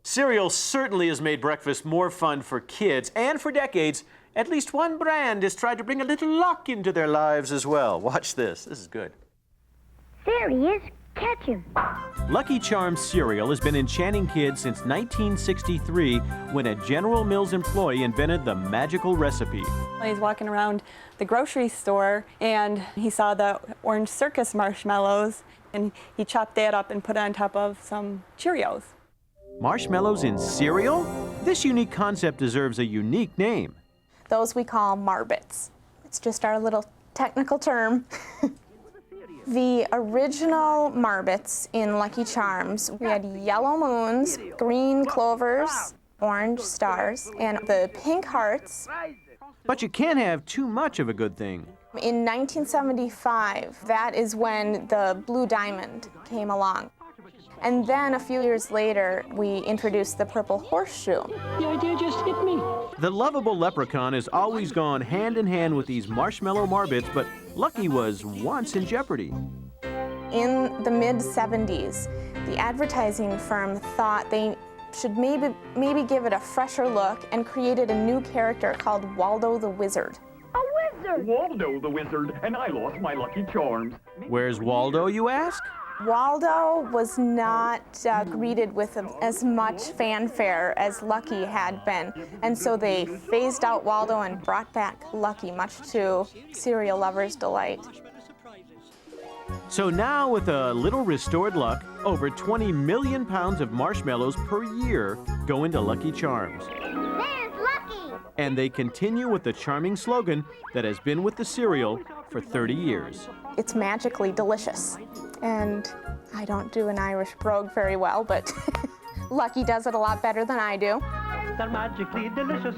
Cereal certainly has made breakfast more fun for kids, and for decades, at least one brand has tried to bring a little luck into their lives as well. Watch this. This is good. There he is. Catch him. Lucky Charms cereal has been enchanting kids since 1963 when a General Mills employee invented the magical recipe. He's walking around the grocery store and he saw the orange circus marshmallows and he chopped that up and put it on top of some Cheerios. Marshmallows in cereal? This unique concept deserves a unique name. Those we call marbits. It's just our little technical term. The original marbits in Lucky Charms, we had yellow moons, green clovers, orange stars, and the pink hearts. But you can't have too much of a good thing. In 1975, that is when the blue diamond came along. And then a few years later, we introduced the purple horseshoe. The idea just hit me. The lovable leprechaun has always gone hand in hand with these marshmallow marbits, but Lucky was once in jeopardy. In the mid-70s, the advertising firm thought they should maybe give it a fresher look and created a new character called Waldo the Wizard. A wizard! Waldo the Wizard, and I lost my Lucky Charms. Where's Waldo, you ask? Waldo was not greeted with as much fanfare as Lucky had been, and so they phased out Waldo and brought back Lucky, much to cereal lovers' delight. So now, with a little restored luck, over 20 million pounds of marshmallows per year go into Lucky Charms. There's Lucky! And they continue with the charming slogan that has been with the cereal for 30 years. It's magically delicious. And I don't do an Irish brogue very well, but Lucky does it a lot better than I do. They're magically delicious.